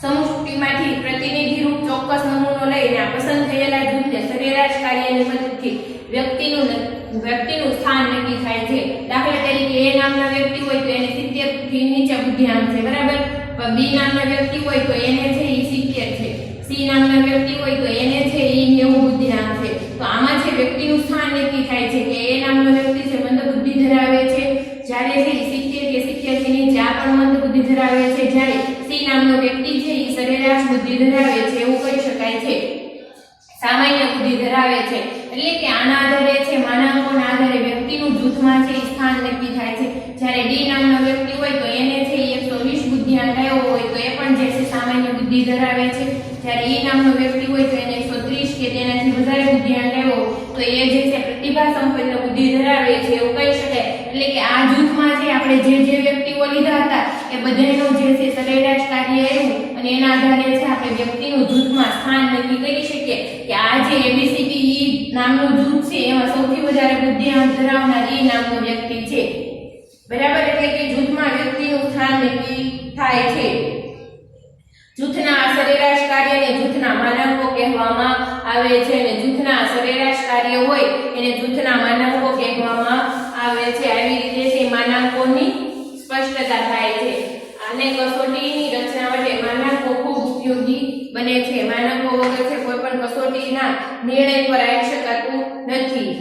S1: સમષ્ટિમાંથી પ્રતિનિધિરૂપ ચોક્કસ નમૂનો લઈને આ પસંદ થયેલા જૂથને સરેરાશ કાર્યની મદદથી વ્યક્તિનું સ્થાન નક્કી થાય છે. દાખલા તરીકે એ નામના વ્યક્તિ હોય તો એને 70 થી નીચે બુદ્ધિઆંક છે બરાબર, બી નામના વ્યક્તિ હોય તો એને છે ઈ 70 છે, સી નામના વ્યક્તિ હોય તો એને છે ઈ 90 બુદ્ધિઆંક છે. તો આમાં છે વ્યક્તિનું સ્થાન નક્કી થાય છે કે એ નામનો વ્યક્તિ છે મંદ બુદ્ધિ ધરાવે છે, જ્યારે છે 70 કે 70 થી નીચે આ પણ મંદ બુદ્ધિ ધરાવે છે, જ્યારે સી નામનો વ્યક્તિ છે ઈ સરેરાશ બુદ્ધિ ધરાવે છે એવું કહી શકાય છે, સામાન્ય બુદ્ધિ ધરાવે છે. એટલે કે આના આધારે છે માનાંકોના આધારે વ્યક્તિનું જૂથમાં છે સ્થાન નક્કી થાય છે. જ્યારે ડી નામનો વ્યક્તિ હોય તો એને છે 120 બુદ્ધિઆંક આવ્યો હોય તો એ પણ જે છે સામાન્ય બુદ્ધિ ધરાવે છે. જ્યારે ઈ નામનો વ્યક્તિ હોય તો એને 130 કે તેનાથી વધારે બુદ્ધિઆંક આવ્યો તો એ જે છે પ્રતિભા સંપન્ન બુદ્ધિ ધરાવે છે એવું કહી શકાય. એટલે કે આ જૂથમાં છે આપણે જે વ્યક્તિઓ લીધા હતા એ બધાનો જે છે સરેરાશ કાર્ય આવ્યું અને એના આધારે છે આપણે વ્યક્તિનું જૂથમાં સ્થાન નક્કી કરી શકીએ કે આ જે ABCDE નામનું જૂથ છે એમાં સૌથી વધારે બુદ્ધિઆંક ધરાવનાર ઈ નામનો વ્યક્તિ છે બરાબર. એટલે કે જૂથમાં વ્યક્તિનું સ્થાન નક્કી થાય છે. જૂથના સરેરાશ કાર્યને જૂથના માનાંકો કહેવામાં આવે છે, અને જૂથના સરેરાશ કાર્ય હોય એને જૂથના માનાંકો કહેવામાં આવે છે. આવી રીતે છે માનાંકોની સ્પષ્ટતા થાય છે. આને કસોટીની રચના માટે માનાંકો ખૂબ ઉપયોગી બને છે. માનાંકો વગર છે કોઈ પણ કસોટીના નિર્ણય પર આવી શકાતું નથી.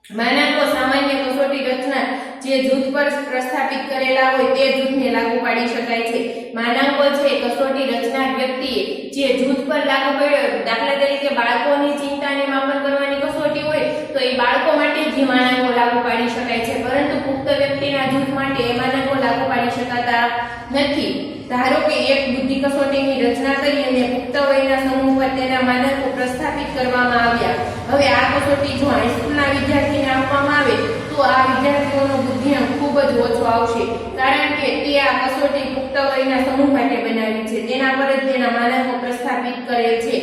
S1: માનાંકો સામાન્ય કસોટી રચના જે જૂથ પર પ્રસ્થાપિત કરેલા હોય તે જૂથને લાગુ પાડી શકાય છે. માનાંકો છે કસોટી રચનાર વ્યક્તિએ જે જૂથ પર લાગુ પાડ્યો, દાખલા તરીકે બાળકોની ચિંતાને માપન કરવાની કસોટી હોય તો એ બાળકો માટે જ માનાંકો લાગુ પાડી શકાય છે, પરંતુ પુખ્ત વ્યક્તિના જૂથ માટે એ માનાંકો લાગુ પાડી શકાતા નથી. ધારો કે એક બુદ્ધિ કસોટીની રચના કરી અને પુખ્ત વયના સમૂહ પર તેના માનાંકો પ્રસ્થાપિત કરવામાં આવ્યા. હવે આ કસોટી જો હાઈસ્કૂલના વિદ્યાર્થીને આપવામાં આવે તો આ વિદ્યાર્થીઓનો બુદ્ધિઆંક ખૂબ જ ઓછો આવશે, કારણ કે તે આ કસોટી પુખ્ત વયના સમૂહ માટે બનાવી છે, તેના પર જ તેના માનાંકો પ્રસ્થાપિત કરેલ છે.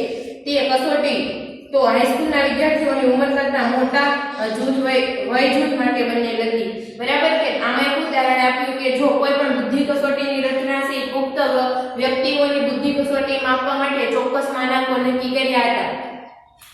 S1: તે કસોટી તો હાઈસ્કૂલના વિદ્યાર્થીઓની ઉંમર કરતા મોટા વય જૂથ માટે બનેલ હતી. બરાબર કે આમાં એક ઉદાહરણ આપ્યું કે જો કોઈ પણ બુદ્ધિ કસોટીની રચના છે પુખ્ત વ્યક્તિઓની બુદ્ધિ કસોટી માપવા માટે ચોક્કસ માનાંકો નક્કી કર્યા હતા,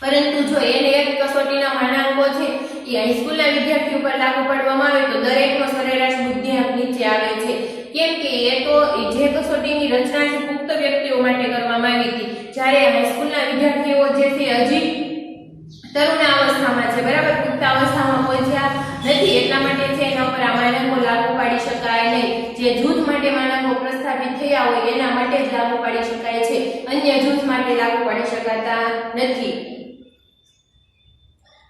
S1: પરંતુ જો એને એક કસોટીના માનાંકો છે એ હાઈસ્કૂલના વિદ્યાર્થીઓ પર લાગુ પાડવામાં આવે તો દરેકનો સરેરાશ બુદ્ધિઆંક નીચે આવે છે, કેમ કે એ તો જે કસોટીની રચના છે પુખ્ત વ્યક્તિઓ માટે કરવામાં આવી હતી, જ્યારે હાઈસ્કૂલના વિદ્યાર્થીઓ જે છે હજી તરુણ અવસ્થામાં છે, બરાબર, પુખ્ત અવસ્થામાં પહોંચ્યા નથી, એટલા માટે છે એના પર આ માનાંકો લાગુ પાડી શકાય નહીં. જે જૂથ માટે માનાંકો પ્રસ્થાપિત થયા હોય એના માટે જ લાગુ પાડી શકાય છે, અન્ય જૂથ માટે લાગુ પાડી શકાતા નથી.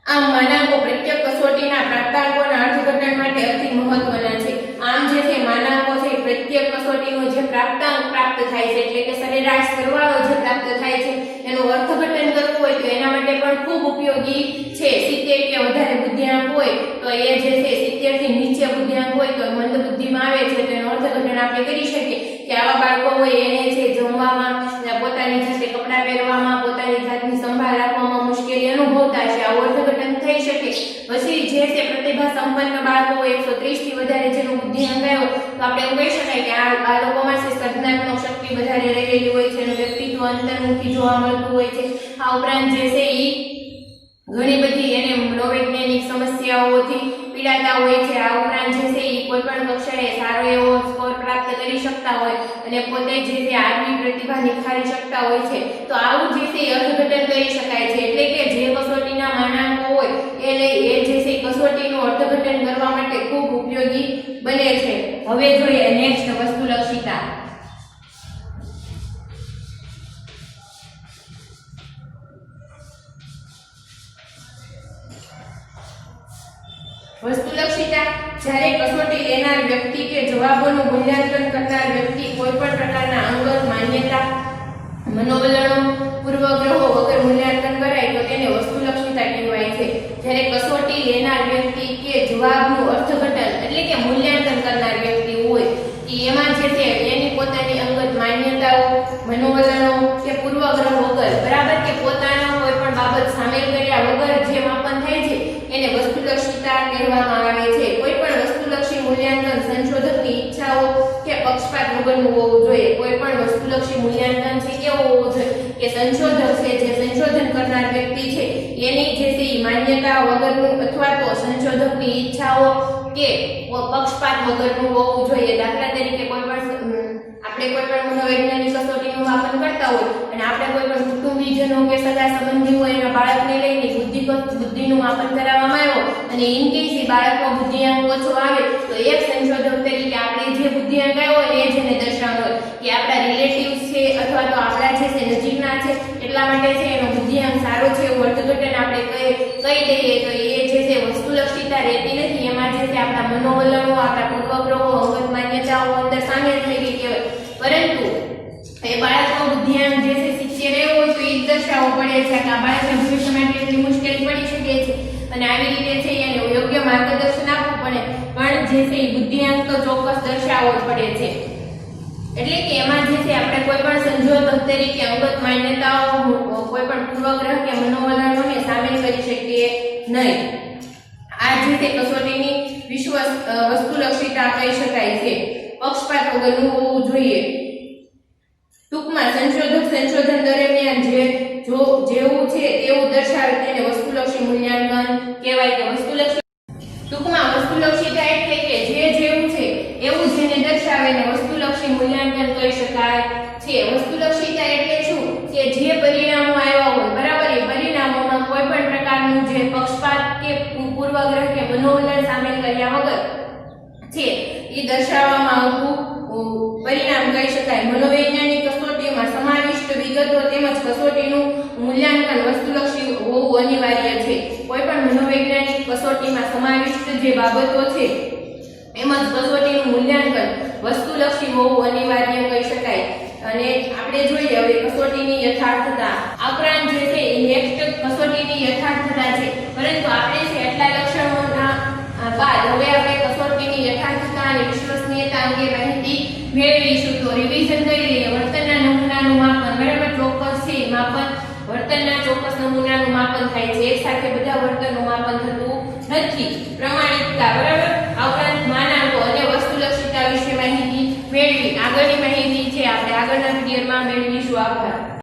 S1: આમ માનાંકો પ્રત્યેક કસોટીના પ્રાપ્તાંકોના અર્થઘટન માટે અતિ મહત્વના છે. આમ જે છે માનાંકો છે પ્રત્યેક કસોટીનો જે પ્રાપ્તાંક પ્રાપ્ત થાય છે, એટલે કે સરેરાશ સરવાળો જે પ્રાપ્ત થાય છે એનું અર્થઘટન કરવું હોય તો એના માટે પણ ખૂબ ઉપયોગી છે. 70 કે વધારે બુદ્ધિઆંક હોય તો એ જે છે 70 થી નીચે બુદ્ધિઆંક હોય તો મંદ બુદ્ધિમાં આવે છે, તો એનું અર્થઘટન આપણે કરી શકીએ કે આવા બાળકો હોય એને છે જમવામાં, પોતાની જાતે કપડાં પહેરવામાં, પોતાની જાતની સંભાળ રાખવામાં મુશ્કેલી અનુભવતા છે, આવું અર્થઘટન થઈ શકે. પછી જે છે પ્રતિભા સંપન્ન બાળકો હોય 130 થી વધારે જેનો બુદ્ધિઆંક આવ્યો તો આપણે એવું કહી શકાય કે આ લોકોમાં છે સર્જનાત્મક શક્તિ વધારે રહેલી હોય છે અને વ્યક્તિત્વ અંતર્મુખી જોવા મળતું હોય છે. આ ઉપરાંત જે છે એ ઘણી બધી એને મનોવૈજ્ઞાનિક સમસ્યાઓથી પીડાતા હોય છે. આ ઉપરાંત જે છે એ કોઈ પણ કક્ષાએ સારો એવો સ્કોર પ્રાપ્ત કરી શકતા હોય અને પોતે જે છે આગવી પ્રતિભા નિખારી શકતા હોય છે, તો આવું જે છે અર્થઘટન કરી શકાય છે. એટલે કે જે કસોટીના માનાંકો હોય એ જે છે કસોટીનું અર્થઘટન કરવા માટે ખૂબ ઉપયોગી બને છે. હવે જોઈએ નેક્સ્ટ વસ્તુલક્ષિતા. વસ્તુલક્ષિતા જ્યારે કસોટી લેનાર વ્યક્તિ કે જવાબોનું મૂલ્યાંકન કરનાર વ્યક્તિ કોઈ પણ પ્રકારના અંગત માન્યતા, મનોવલણો, પૂર્વગ્રહો વગર મૂલ્યાંકન કરાય તો તેને વસ્તુલક્ષિતા કહેવાય છે. જ્યારે કસોટી લેનાર વ્યક્તિ કે જવાબનું અર્થઘટન એટલે કે મૂલ્યાંકન કરનાર વ્યક્તિ હોય કે એમાં જે છે એની પોતાની અંગત માન્યતાઓ, મનોવલણો કે પૂર્વગ્રહ વગર, બરાબર, કે પોતાનો કોઈ પણ બાબત સામેલ કર્યા વગર જે માપન થાય છે એને વસ્તુલક્ષિતા કહેવામાં આવે છે. કોઈ પણ વસ્તુલક્ષી મૂલ્યાંકન સંશોધકની ઈચ્છાઓ કે પક્ષપાત વગરનું હોવું જોઈએ. કોઈ પણ વસ્તુલક્ષી મૂલ્યાંકન છે કેવું હોવું જોઈએ કે સંશોધક છે જે સંશોધન કરનાર વ્યક્તિ છે એની જે છે માન્યતા વગરનું અથવા તો સંશોધકની ઈચ્છાઓ કે પક્ષપાત વગરનું હોવું જોઈએ. દાખલા તરીકે આપણે કોઈ પણ મનોવૈજ્ઞાનિક કસોટીનું માપન કરતા હોય અને આપણે કોઈ પણ કુટુંબીજનો કે સગા સંબંધી હોય એના બાળકને લઈને બુદ્ધિનું માપન કરાવવામાં આવ્યો અને ઇન કેસ એ બાળકનો બુદ્ધિઆંક ઓછો આવે તો એક સંશોધક તરીકે આપણે જે બુદ્ધિઆંક આવ્યો હોય એ જ એને દર્શાવવાનો હોય કે આપણા રિલેટિવ્સ છે અથવા તો આપણા જે છે નજીકના છે એટલા માટે છે એનો બુદ્ધિઆંક સારો છે એવું અર્થઘટન આપણે કહી દઈએ તો એ જે છે વસ્તુલક્ષિતા રહેતી નથી. એમાં જે છે આપણા મનોવલણો, આપણા પૂર્વગ્રહો, અંગત માન્યતાઓ અંદર સામેલ થઈ ગઈ કહેવાય, પરંતુ એ બાળકનો બુદ્ધિઆંક જે છે 70 રહ્યો હોય તો એ દર્શાવવો પડે છે કે આ બાળકને ભવિષ્યમાં કેટલી મુશ્કેલી પડી શકે છે અને આવી રીતે છે એને યોગ્ય માર્ગદર્શન આપવું પડે, પણ જે છે એ બુદ્ધિઆંક તો ચોક્કસ દર્શાવવો જ પડે છે. એટલે કે એમાં જે છે આપણે કોઈ પણ સંશોધક તરીકે અંગત માન્યતાઓ, કોઈ પણ પૂર્વગ્રહ કે મનોવલણોને સામેલ કરી શકીએ નહીં. આ જે છે કસોટીની વસ્તુલક્ષિતા કહી શકાય છે. પક્ષપાત વગરનું હોવું જોઈએ. ટૂંકમાં સંશોધક સંશોધન દરમિયાન જેવું છે તેવું દર્શાવે તેને વસ્તુલક્ષી મૂલ્યાંકન કહેવાય. કે ટૂંકમાં વસ્તુલક્ષિતા એટલે કે જે જેવું છે એવું જેને દર્શાવે ને વસ્તુલક્ષી મૂલ્યાંકન કહી શકાય છે. વસ્તુલક્ષિતા એટલે શું જે પરિણામો આવ્યા હોય બરાબર એ પરિણામોમાં કોઈ પણ પ્રકારનું જે પક્ષપાત કે પૂર્વગ્રહ કે મનોવલણ સામેલ કર્યા વગર છે એ દર્શાવવામાં આવતું પરિણામ કહી શકાય. મનોવૈજ્ઞાનિક કસોટીમાં સમાવિષ્ટ વિગતો તેમજ કસોટીનું મૂલ્યાંકન વસ્તુલક્ષી હોવું અનિવાર્ય છે. કોઈ પણ મનોવૈજ્ઞાનિક કસોટીમાં સમાવિષ્ટ જે બાબતો છે એમ જ કસોટીનું મૂલ્યાંકન વસ્તુલક્ષી હોવું અનિવાર્ય કહી શકાય. અને આપણે જોઈએ હવે કસોટીની યથાર્થતા. આ ઉપરાંત જે છે એ નેક્સ્ટ કસોટીની યથાર્થતા છે, પરંતુ આપણે છે એટલા લક્ષણોના બાદ હવે આપણે કસોટીની યથાર્થતા અને વિશ્વસનીયતા અંગે માહિતી મેળવીશું. તો રિવિઝન કરી લઈએ. વર્તનના નમૂનાનું માપન બરાબર ચોક્કસ છે માપન વર્તનના ચોક્કસ નમૂનાનું માપન થાય છે, એક સાથે બધા વર્તનનું માપન થતું નથી. પ્રમાણિકતા બરાબર. આ ઉપરાંત માનાંકો અને વસ્તુલક્ષીતા વિશે માહિતી મેળવી. આગળની માહિતી છે આપણે આગળના વિડીયોમાં મેળવીશું. આભાર.